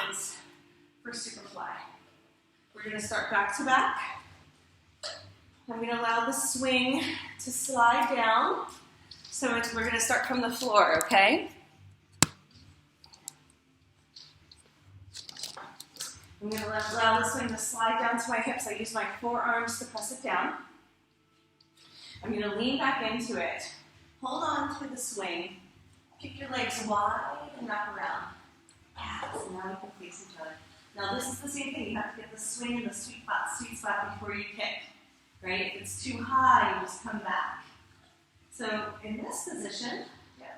lines for Superfly. We're going to start back to back. I'm going to allow the swing to slide down. So we're going to start from the floor, okay? I'm going to allow the swing to slide down to my hips. I use my forearms to press it down. I'm going to lean back into it. Hold on to the swing. Kick your legs wide and wrap around. Yeah, so now you can face each other. Now this is the same thing. You have to get the swing in the sweet spot before you kick. Right? If it's too high, you just come back. So in this position,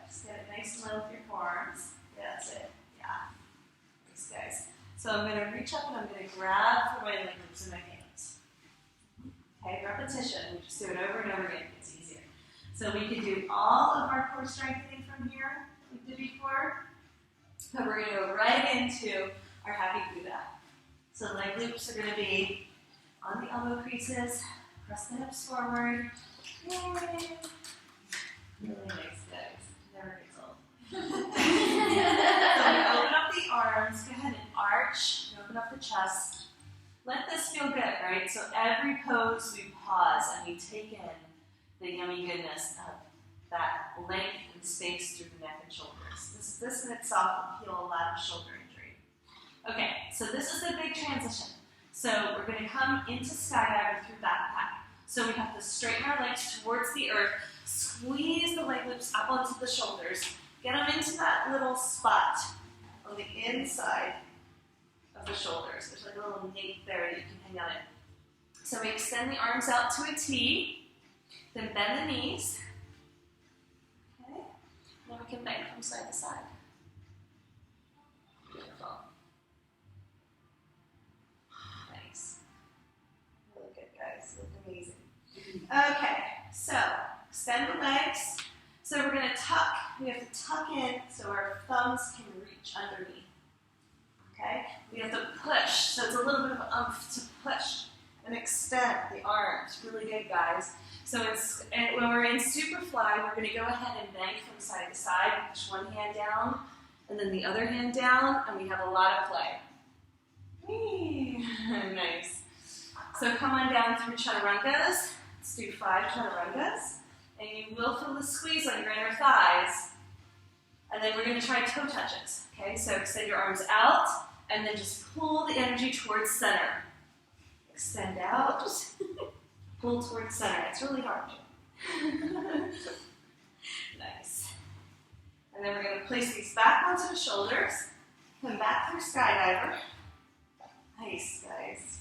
just get it nice and low with your forearms. That's it. Yeah. Thanks, guys. So I'm going to reach up and I'm going to grab for my leg loops in my hands. Okay, repetition. We just do it over and over again. It's easier. So we can do all of our core strengthening from here, like we did before. But we're going to go right into our happy Buddha. So leg loops are going to be on the elbow creases, press the hips forward. Yay! Really nice, guys. Never gets old. So we open up the arms. Go ahead and arch. Open up the chest. Let this feel good, right? So every pose we pause and we take in the yummy goodness of that length and space through the neck and shoulders. This in itself will heal a lot of shoulder injury. Okay, so this is the big transition. So we're going to come into skydiver through backpack. So we have to straighten our legs towards the earth, squeeze the leg loops up onto the shoulders, get them into that little spot on the inside of the shoulders. There's like a little nape there that you can hang out in. So we extend the arms out to a T, then bend the knees. Okay, then we can bend from side to side. Beautiful. Nice. Really good, guys. Look amazing. Okay, so extend the legs. So we're going to tuck. We have to tuck in so our thumbs can reach underneath. Okay? We have to push. So it's a little bit of oomph to push and extend the arms. Really good, guys. So when we're in Superfly, we're going to go ahead and bang from side to side. Push one hand down and then the other hand down, and we have a lot of play. Whee! Nice. So come on down through chaturangas. Let's do 5 chaturangas. And you will feel the squeeze on your inner thighs. And then we're going to try toe touches. Okay, so extend your arms out, and then just pull the energy towards center. Extend out, pull towards center. It's really hard. Nice. And then we're going to place these back onto the shoulders. Come back through skydiver. Nice, guys.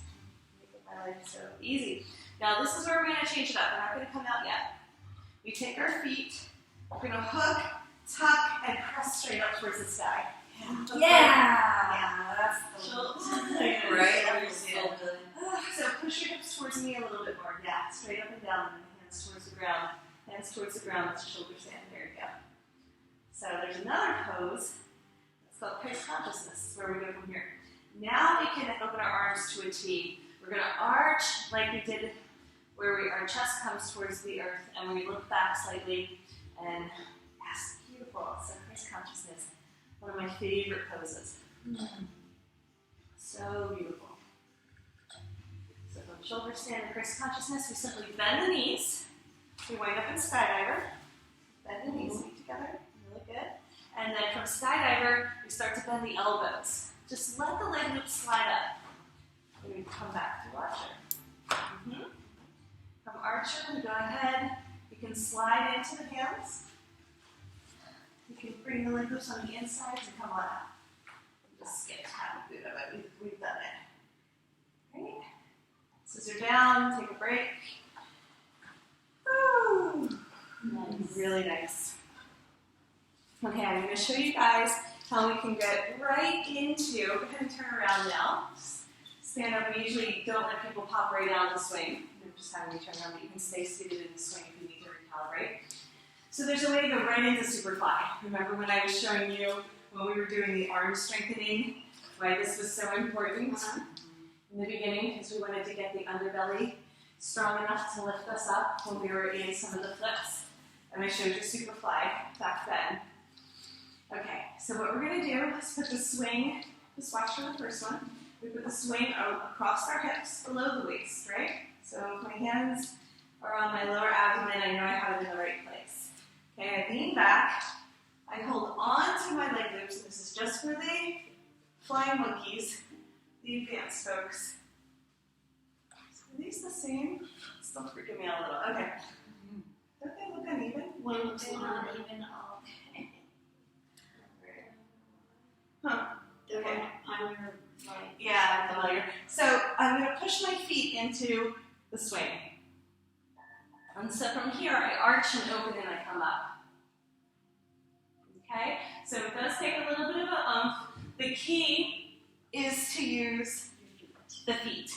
Making my life so easy. Now this is where we're going to change it up. We're not going to come out yet. We take our feet, we're going to hook, tuck, and press straight up towards the sky. Yeah. That's the right. So push your hips towards me a little bit more. Yeah, straight up and down, and hands towards the ground. Hands towards the ground, let your shoulders stand. There you go. So there's another pose. It's called Christ consciousness, where we go from here. Now we can open our arms to a T. We're going to arch like we did where our chest comes towards the earth, and we look back slightly, and yes, beautiful. So Christ consciousness, one of my favorite poses. So beautiful. So from shoulder stand to Christ consciousness, we simply bend the knees. We wind up in skydiver. Bend the knees, feet together, really good. And then from skydiver, we start to bend the elbows. Just let the leg loop slide up. And we come back to archer. From archer, go ahead. You can slide into the hands. You can bring the leg loops on the insides and come on out. Just get happy Buddha, but we've done it. Right? Scissor down, take a break. Woo! Nice. Really nice. Okay, I'm going to show you guys how we can get right into, go ahead and turn around now. Stand up. We usually don't let people pop right out of the swing. We're just having you turn around, but you can stay seated in the swing if you need to recalibrate. So there's a way to go right into Superfly. Remember when I was showing you when we were doing the arm strengthening, why this was so important in the beginning, because we wanted to get the underbelly strong enough to lift us up when we were in some of the flips. And I showed you Superfly back then. Okay, so what we're going to do is put the swing Just watch for the first one. We put the swing across our hips, below the waist, right? So my hands are on my lower abdomen. I know I have it in the right place. Okay, I lean back. I hold on to my leg loops. This is just for the flying monkeys, the advanced folks. So are these the same? Still freaking me out a little. Okay. Don't they look uneven? One looks not even all. Huh. Okay. On your right. Yeah, I'm familiar. So I'm going to push my feet into the swing. And so from here, I arch and open and I come up. Okay? So it does take a little bit of a umph. The key is to use the feet.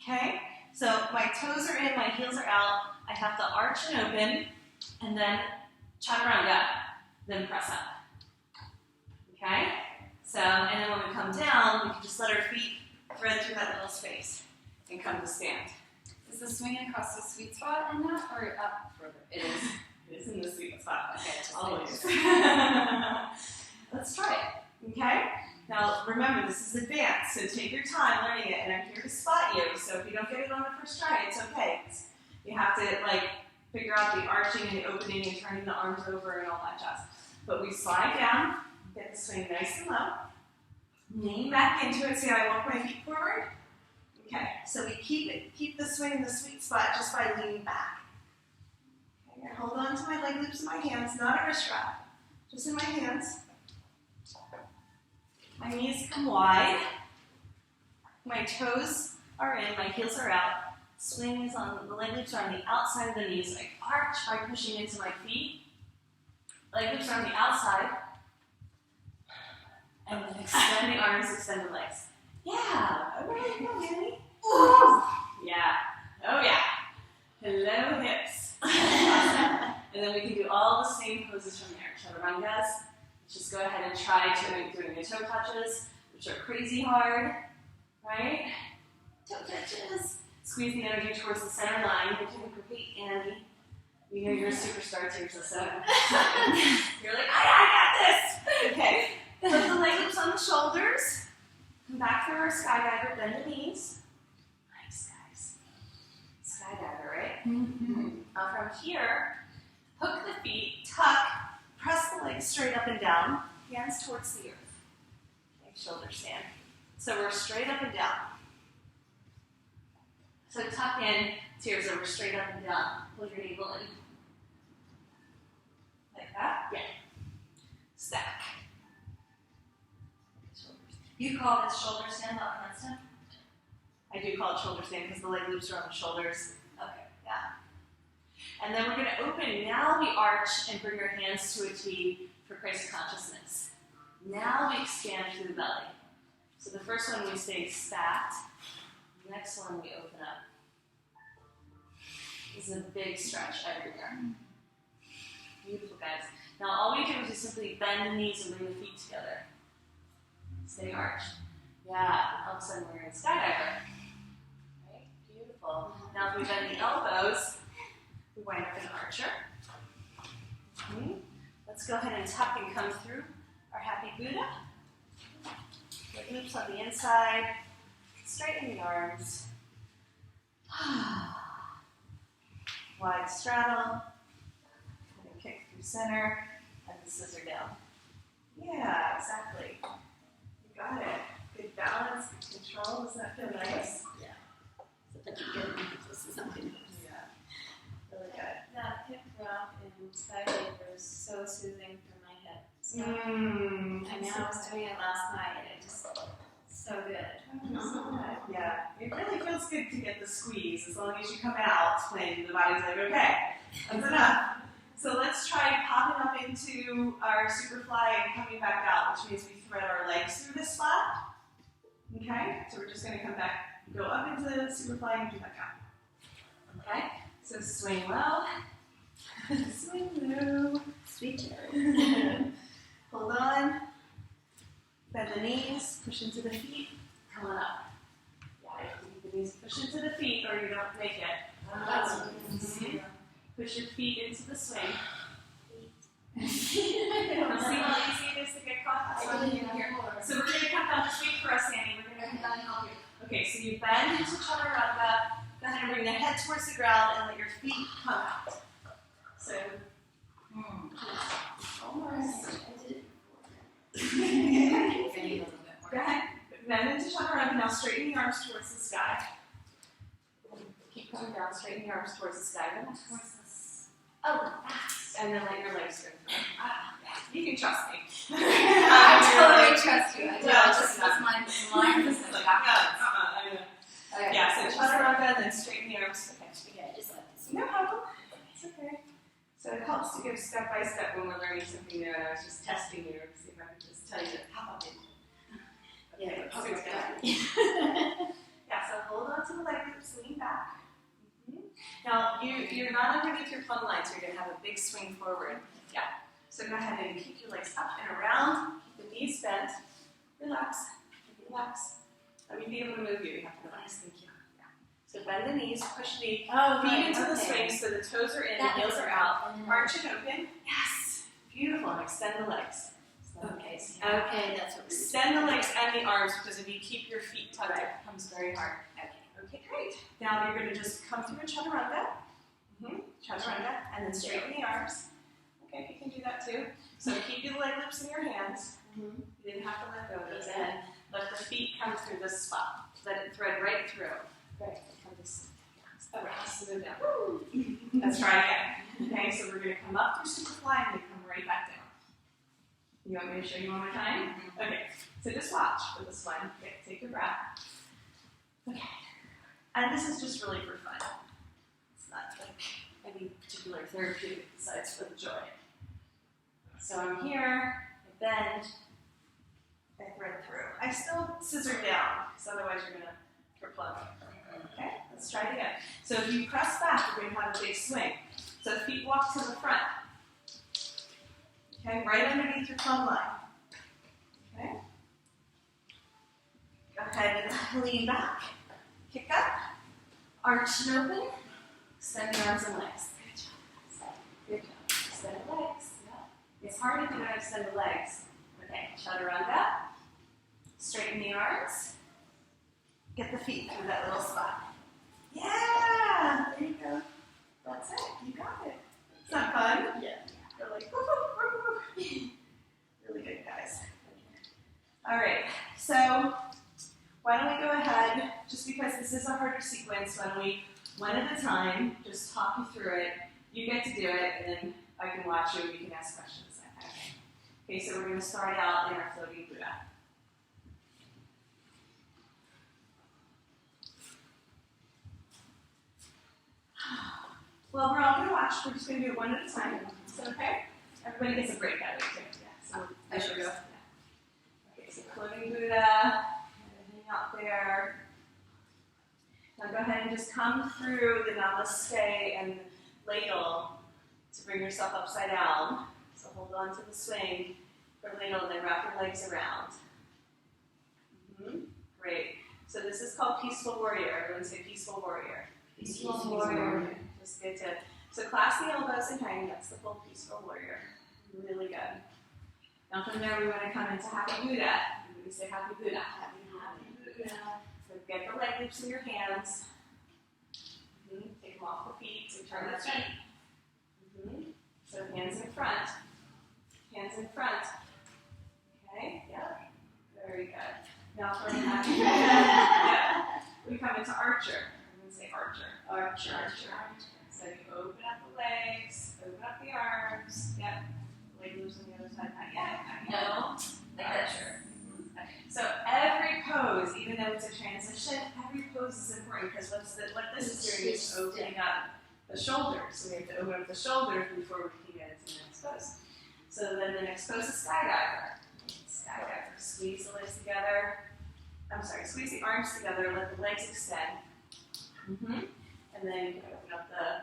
Okay? So my toes are in, my heels are out. I have to arch and open, and then chaturanga, then press up. Okay? So, and then when we come down, we can just let our feet thread through that little space and come to stand. Is the swing across the sweet spot in that, or up further? It is. It is in the sweet spot. Okay, just Always. Let's try it. Okay? Now, remember, this is advanced, so take your time learning it, and I'm here to spot you, so if you don't get it on the first try, it's okay. You have to, figure out the arching and the opening and turning the arms over and all that jazz. But we slide down, get the swing nice and low, lean back into it. See how I walk my feet forward? Okay, so we keep the swing in the sweet spot just by leaning back. Okay, I hold on to my leg loops in my hands, not a wrist strap, just in my hands. My knees come wide. My toes are in, my heels are out. Swing is on, the leg loops are on the outside of the knees. I arch by pushing into my feet. Leg loops are on the outside. And then extend the arms, extend the legs. Yeah, okay, come on, Healy. Yeah, oh yeah. Hello, hips. Awesome. And then we can do all the same poses from there. Chaturangas. Just go ahead and try doing the toe touches, which are crazy hard, right? Toe touches. Squeeze the energy towards the center line. You're doing great, Andy. You know you're a superstar too, so you're like, I got this. Okay. Put the leg loops on the shoulders. Come back through our skydiver. Bend the knees. Nice, guys. Skydiver, right? Mm-hmm. Now from here, hook the feet, tuck. Press the legs straight up and down, hands towards the earth. Okay, shoulder stand. So we're straight up and down. So tuck in, tears over, straight up and down. Pull your navel in. Like that? Yeah. Stack. You call this shoulder stand, not handstand? I do call it shoulder stand because the leg loops are on the shoulders. Okay. Yeah. And then we're going to open. Now we arch and bring our hands to a T for Christ consciousness. Now we expand through the belly. So the first one we stay stacked. The next one we open up. This is a big stretch everywhere. Beautiful, guys. Now all we do is just simply bend the knees and bring the feet together. Stay arched. Yeah, all of a sudden we're in skydiver. Right? Beautiful. Now if we bend the elbows, we wind up in archer. Let's go ahead and tuck and come through our happy Buddha. Leg loops on the inside. Straighten the arms. Wide straddle. And kick through center. And the scissor down. Yeah, exactly. You got it. Good balance, good control. Doesn't that feel nice? Yeah. So that you get this is something. Really good. That hip rock and skydiver is so soothing for my hip. So, I mean, I was doing it last night and it just so good. Yeah, it really feels good to get the squeeze. As long as you come out, when the body's like, okay, that's enough. So let's try popping up into our superfly and coming back out, which means we thread our legs through this spot. Okay, so we're just going to come back, go up into the superfly and come back out. Okay, so swing low, swing low, Sweet cherry. hold on, bend the knees, push into the feet, come on up. Yeah, you have to keep the knees push into the feet or you don't make it. Push your feet into the swing. See how easy it is to get caught? So we're going to come down Okay, so you bend into chaturanga. Go ahead and bring the head towards the ground and let your feet come out. So, almost. Go ahead, bend into chaturanga. Now straighten the arms towards the sky. Keep coming down, straighten the arms towards the sky. Then towards this. Oh, and then let your legs go through. You can trust me. I totally trust you. I do. Yeah, Just my mind is like Okay. Yeah, so chaturanga, then straighten the arms. Okay. Yeah, just like this. No problem. It's okay. So it helps to give step by step when we're learning something new, and I was just testing you to see if I could just tell you to pop up in. Okay, Yeah, super good. Yeah, so hold on to the leg loops, lean back. Now, you're not underneath your plumb line, so you're going to have a big swing forward. Yeah. So go ahead and keep your legs up and around. Keep the knees bent. Relax. Relax. Let me be able to move you. You have to relax. Thank you. Yeah. So bend the knees, push the feet into the swing so the toes are in, the heels are out. Arch and open. Yes. Beautiful. And extend the legs. Okay, okay, that's what extend the legs and the arms, because if you keep your feet tucked, it becomes very hard. Okay, great. Now you're going to just come through a chaturanga. Chaturanga, and then straighten the arms. Okay, you can do that too. So keep your leg loops in your hands. You didn't have to let go of those. And then let the feet come through this spot. Let it thread right through. Right. Smooth down. Let's try again. Okay, so we're going to come up through superfly and then come right back down. You want me to show you one more time? Okay, so just watch for this one. Okay, take your breath. Okay. And this is just really for fun. It's not like any particular therapeutic besides for the joy. So I'm here, I bend, I thread through. I still scissor down, because otherwise you're going to kerplunk. Okay, let's try it again. So if you press back, you're going to have a big swing. So feet walk to the front. Okay, right underneath your plumb line. Okay. Go ahead and lean back. Kick up. Arch and open. Extend the arms and legs. Good job. Good job. Extend the legs. Yeah. It's hard if you don't extend the legs. Okay, chaturanga. Straighten the arms. Get the feet through that little spot. Yeah! There you go. That's it. You got it. Is that fun? Yeah. You're like, woo, woo, woo. Really good, guys. All right. So why don't we go ahead, just because this is a harder sequence, why don't we, one at a time, just talk you through it. You get to do it, and then I can watch you, and you can ask questions. Okay, so we're going to start out in our floating Buddha. Well, we're all going to watch. We're just going to do it one at a time. Is that okay? Everybody gets a break out of it, too. Yeah, so I should go. Okay, so floating Buddha. Hang out there. Now go ahead and just come through the namaste and ladle to bring yourself upside down. So hold on to the swing for ladle and then wrap your legs around. Great. So this is called Peaceful Warrior. Everyone say Peaceful Warrior. Peaceful Warrior. Just good to, so clasp the elbows and hang. That's the full Peaceful Warrior. Really good. Now from there we want to come into Happy Buddha. We say Happy Buddha. Happy Buddha. So get the leg loops in your hands. Take them off the feet. So turn the feet. So hands in front. Hands in front. Okay, yeah. Very good. Now from Happy Buddha, yeah. We come into Archer. I'm going to say Archer. Archer. Archer. So you open up the legs, open up the arms. Yep. Leg loops on the other side. Not yet. No. Archer. So every pose, even though it's a transition, every pose is important because what this is doing is opening up the shoulders. So we have to open up the shoulders before we can get into the next pose. So then the next pose is skydiver. Skydiver. Squeeze the legs together. I'm sorry, squeeze the arms together, let the legs extend. And then you can open up the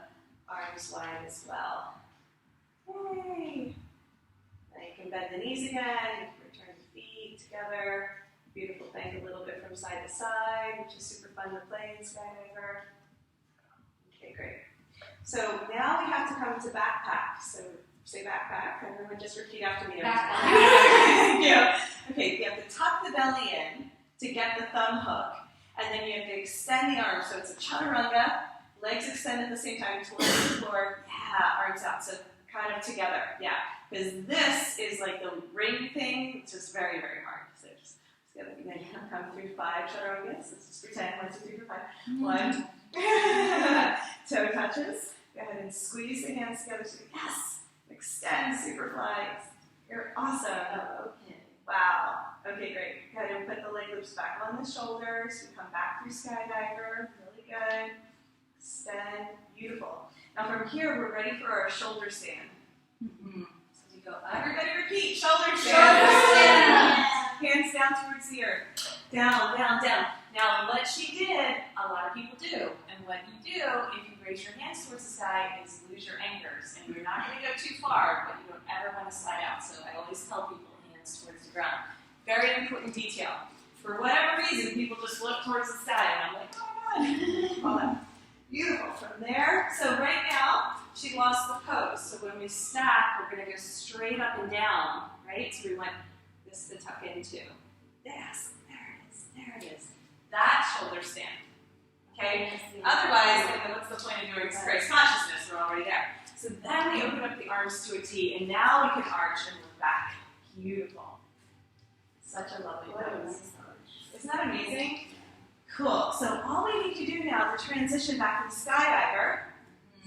arms wide as well. Yay! Then you can bend the knees again, return the feet together. Beautiful thing, a little bit from side to side, which is super fun to play in skydiver. Okay, great. So now we have to come to backpack. So say backpack. Everyone just repeat after me. Thank you. Okay, you have to tuck the belly in to get the thumb hook. And then you have to extend the arms. So it's a chaturanga, legs extend at the same time towards the floor. Yeah, arms out. So kind of together. Yeah. Because this is like the ring thing. It's just very, very hard. So just together. And then you come through 5 chaturangas. Let's just pretend 1, 2, 3, 4, 5. 1. Toe touches. Go ahead and squeeze the hands together. So yes. Extend, super flies. You're awesome. Oh, okay. Wow. Okay, great. Go ahead and put the leg loops back on the shoulders. We come back through skydiver. Really good. Extend. Beautiful. Now from here, we're ready for our shoulder stand. Mm-hmm. So we go. Everybody repeat. Shoulder stand. Shoulder stand. Hands down towards the earth. Down, down, down. Now what she did, a lot of people do. And what you do, if you raise your hands towards the sky, is lose your anchors. And you're not going to go too far, but you don't ever want to slide out. So I always tell people hands towards the ground. Very important detail. For whatever reason, people just look towards the sky, and I'm like, oh my God. Beautiful. From there, so right now, she lost the pose. So when we stack, we're going to go straight up and down, right? So we want this to tuck into. Yes, there it is, there it is. That shoulder stand. Okay? Otherwise, what's the point of doing grace consciousness? We're already there. So then we open up the arms to a T, and now we can arch and move back. Beautiful. Such a lovely pose. Isn't that amazing? Cool. So all we need to do now to transition back to the skydiver.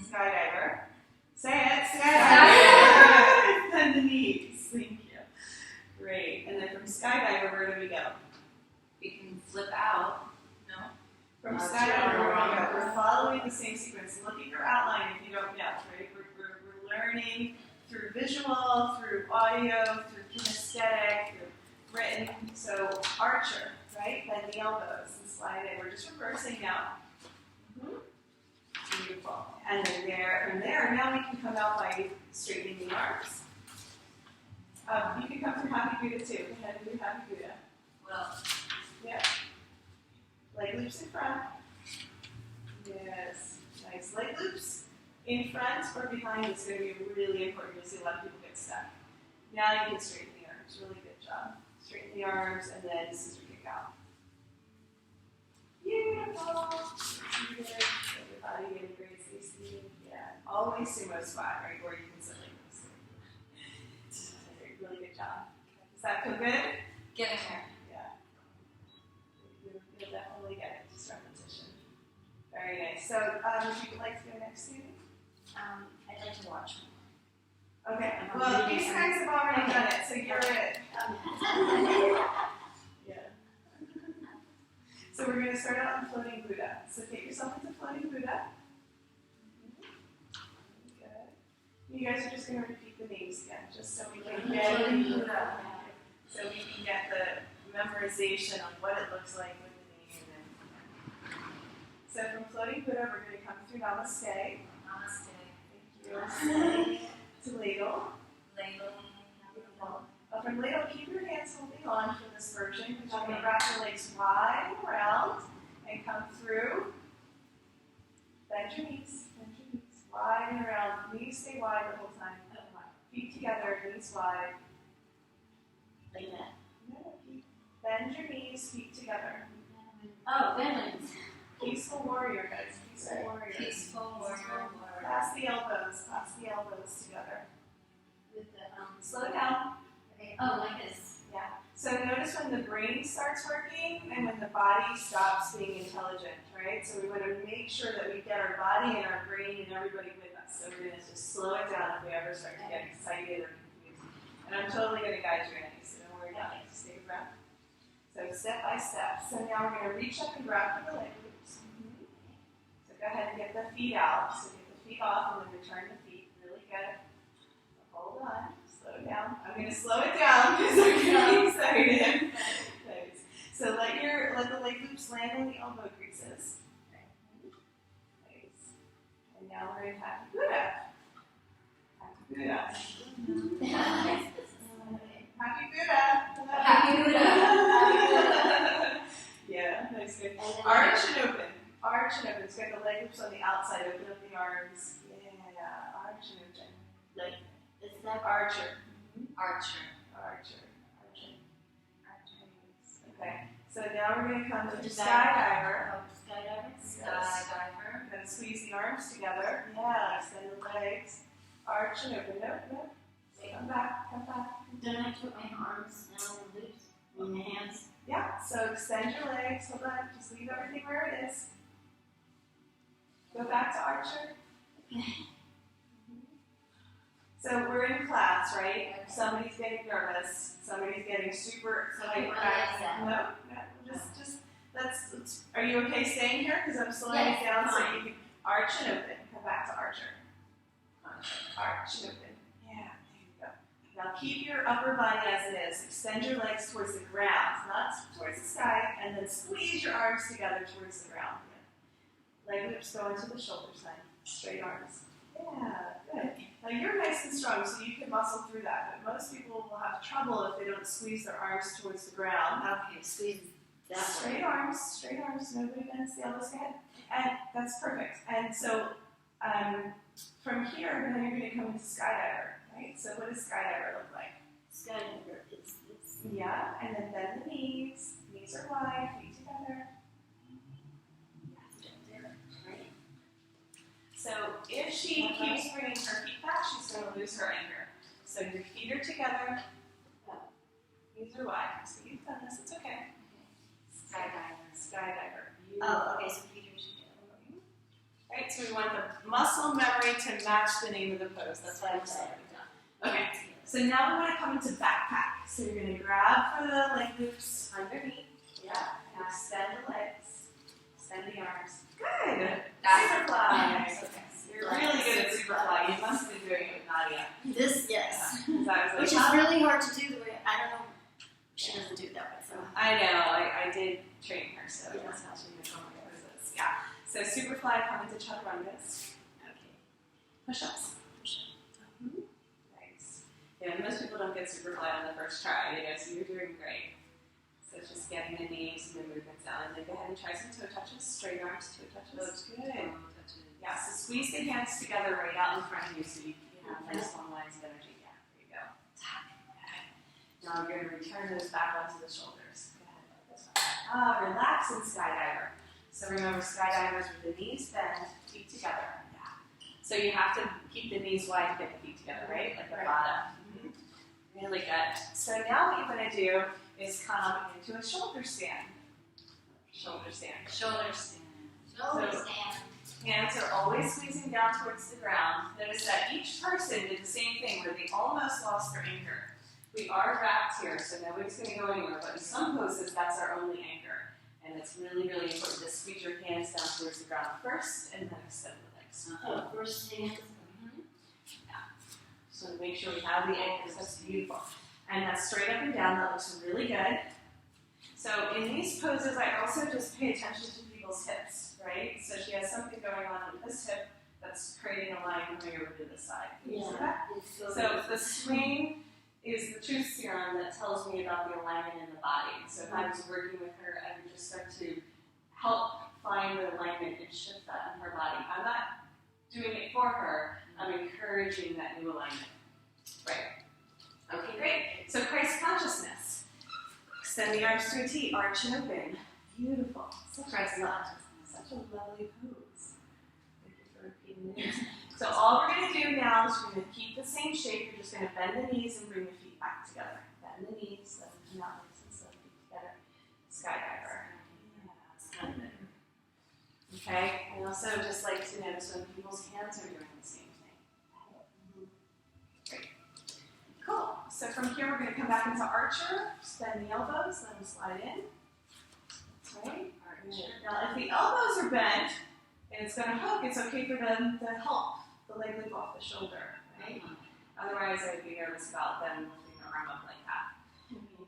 Skydiver. Say it. Skydiver. Bend the knees. Thank you. Great. And then from skydiver, where do we go? We can flip out. No? From skydiver, where do we go? We're following the same sequence. Look at your outline if you don't know, right? We're learning through visual, through audio, through kinesthetic, through written. So archer, right? Bend the elbows and slide in. We're just reversing now. Beautiful. And then from there, now we can come out by straightening the arms. You can come through Happy Buddha too. Go ahead and do Happy Buddha. Well, Yeah. Leg loops in front. Yes. Nice. Leg loops in front or behind is going to be really important. You'll see a lot of people get stuck. Now you can straighten the arms. Really good job. Straighten the arms and then scissor kick out. Beautiful. Good. Everybody get a great CC. Yeah. Always sumo squat, right? Or you can sit like this. Really good job. Does that feel good? getting there. Yeah. You'll definitely get it. Just repetition. Very nice. So, would you like to go next, Susie? I'd like to watch. Okay. Well, these guys have already done it, so you're it. Yeah. So we're going to start out in floating Buddha. So take yourself into floating Buddha. Good. You guys are just going to repeat the names again, just so we can get so we can get the memorization on what it looks like with the name. So from floating Buddha, we're going to come through Namaste. Namaste. Thank you. To ladle. Ladle. From ladle, keep your hands holding on for this version, because you're going to wrap your legs wide around and come through. Bend your knees, wide and around. Knees stay wide the whole time. Feet together, knees wide. Like that. No, bend your knees, feet together. Oh, balance. Peaceful warrior, guys. Peaceful warrior. Peaceful warrior. Pass the elbows together. With the Slow down. Okay. Oh, like this. Yeah. So notice when the brain starts working and when the body stops being intelligent, right? So we want to make sure that we get our body and our brain and everybody with us. So we're going to just slow it down if we ever start to get excited or confused. And I'm totally going to guide you in it, so don't worry about it. Just take a breath. So step by step. So now we're going to reach up and grab for the leg loops. So go ahead and get the feet out. So get the feet off and then return the feet. Really good. So hold on. Slow down. I'm going to slow it down because I'm getting excited. Nice. So let the leg loops land on the elbow creases. Nice. And now we're in Happy Buddha. Happy Buddha. Happy Buddha. Happy Buddha. Yeah, nice, good. Arch and open. Arch and open. So get the leg loops on the outside. Open up the arms. Yeah, arch and open. Like, it's not Archer. Archer. Archer. Okay. So now we're going to come to Skydiver. skydiver. Skydiver. Then squeeze the arms together. Yeah, extend the legs. Arch and open. Nope. Come back. Don't I put my arms down and loose with my hands? Yeah, so extend your legs. Hold on. Just leave everything where it is. Go back to archer. So we're in class, right? Somebody's getting nervous. Somebody's getting super tight back. No, just let's. Are you okay staying here? Because I'm slowing it down so you can arch and open. Come back to archer. Arch and open. Yeah, there you go. Now keep your upper body as it is. Extend your legs towards the ground, not towards the sky, and then squeeze your arms together towards the ground. Leg loops go into the shoulder side. Straight arms. Yeah, good. Now you're nice and strong, so you can muscle through that. But most people will have trouble if they don't squeeze their arms towards the ground. Okay, squeeze that way. Straight arms. Nobody bends the elbows. Go ahead. And that's perfect. And so from here, then you're going to come into skydiver, right? So what does skydiver look like? Skydiver. It's Yeah, and then bend the knees. Knees are wide, feet together. So if she keeps bringing her feet back, she's going to lose her anchor. So your feet are together. Knees are wide. So you've done this. It's okay. Skydiver. Oh, okay, so feet are together. Right, so we want the muscle memory to match the name of the pose. That's why I'm saying it down. Okay, so now we want to come into backpack. So you're going to grab for the leg loops underneath. Yeah, and extend the legs. Extend the arms. Good. Superfly. Okay. You're really good at superfly. You must be doing it with Nadia. This, yes. Exactly. Which is really hard to do the way, I don't know, she doesn't do it that way, so. I know, I did train her, so that's how she knows all my poses. Yeah. So superfly, come into chaturangas. Okay. Push-ups. Nice. Yeah, most people don't get superfly on the first try, so you're doing great. So it's just getting the knees and the movements down. And then go ahead and try some toe touches, straight arms, toe touches. That's good. Yeah, so squeeze the hands together right out in front of you so you have nice long lines of energy. Yeah, there you go. Now you're going to return those back onto the shoulders. Go ahead. Relax in skydiver. So remember, skydivers with the knees bent, feet together. Yeah. So you have to keep the knees wide to get the feet together, right? Like the bottom. Really good. So now what you're going to do is come into a shoulder stand. Shoulder stand. Shoulder stand. Shoulder stand. Hands are always squeezing down towards the ground. Notice that each person did the same thing where they almost lost their anchor. We are wrapped here, so nobody's going to go anywhere, but in some poses, that's our only anchor. And it's really, really important to squeeze your hands down towards the ground first and then extend the legs. Oh, first hands. Yeah. So make sure we have the anchors. That's beautiful. And that's straight up and down. That looks really good. So in these poses, I also just pay attention to people's hips, right? So she has something going on with this hip that's creating a line coming over to the side. Can you see that? So the swing is the truth serum that tells me about the alignment in the body. So if I was working with her, I would just start to help find the alignment and shift that in her body. I'm not doing it for her. I'm encouraging that new alignment. Right. Okay, great. So Christ consciousness. Extend the arms to a T, arch and open. Beautiful. Such Christ consciousness. Such a lovely pose. Thank you for repeating it. So all we're going to do now is we're going to keep the same shape. You're just going to bend the knees and bring the feet back together. Bend the knees, let them come out nice and slow, feet together. Skydiver. Okay, I also just like to notice when people's hands are doing the same thing. Great. Cool. So from here we're going to come back into archer. Just bend the elbows, let them slide in. That's right. Archer. Now if the elbows are bent and it's going to hook, it's okay for them to help the leg loop off the shoulder. Right? Otherwise I would be nervous about them lifting their arm up like that.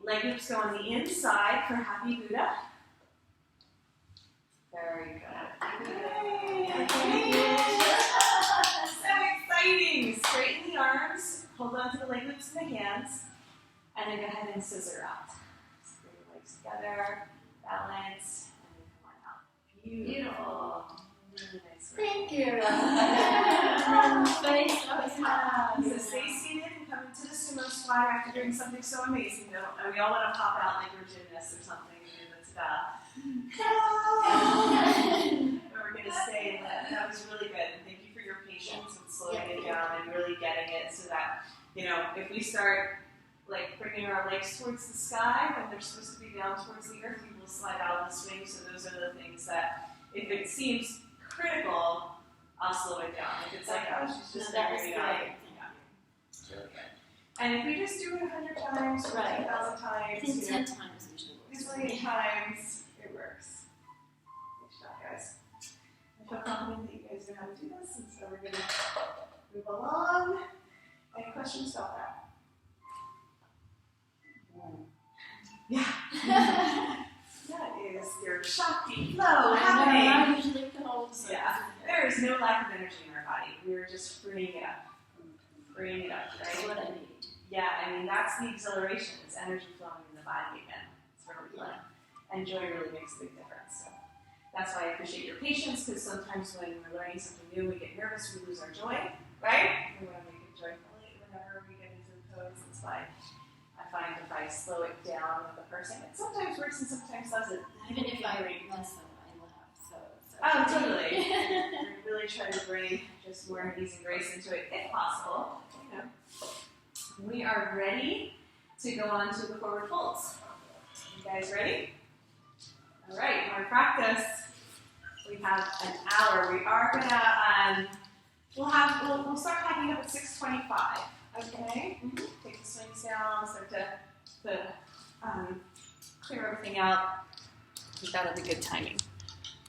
Leg loops go on the inside for Happy Buddha. Very good. Yay! So exciting! Straighten the arms, hold on to the leg loops in the hands, and then go ahead and scissor out. Bring the legs together, balance, and then come on out. Beautiful. Really nice work. Thank you. So stay seated and come into the sumo squat after doing something so amazing. And we all want to pop out like we're gymnasts or something. That's And we're going to say that was really good. Thank you for your patience and slowing it down and really getting it so that, if we start like bringing our legs towards the sky when they're supposed to be down towards the earth, we will slide out of the swing. So those are the things that, if it seems critical, I'll slow it down. If it's like, oh, she's just figuring it out. Yeah, it's really good. And if we just do it 100 times or 1,000 times, 10 times usually works. 20 times, it works. Good job, guys. I feel confident that you guys know how to do this, and so we're going to move along. Any questions about that? Yeah. That is your Shakti flow happening. I usually hold. So Yeah. There is no lack of energy in our body. We're just freeing it up. Freeing it up, that's right? what I need. Yeah, I mean, that's the exhilaration. It's energy flowing in the body again. It's really fun. And joy really makes a big difference. So that's why I appreciate your patience, because sometimes when we're learning something new, we get nervous, we lose our joy, right? We want to make it joyfully whenever we get into the pose. That's why I find if I slow it down with the person, it sometimes works and sometimes doesn't. Even if I mess up, I laugh. So Oh, totally. We really try to bring just more ease and grace into it, if possible. We are ready to go on to the forward folds. You guys ready? All right, our practice. We have an hour. We are gonna we'll start packing up at 6:25. Okay. Take the swings down. Start to clear everything out. I think that'll be good timing.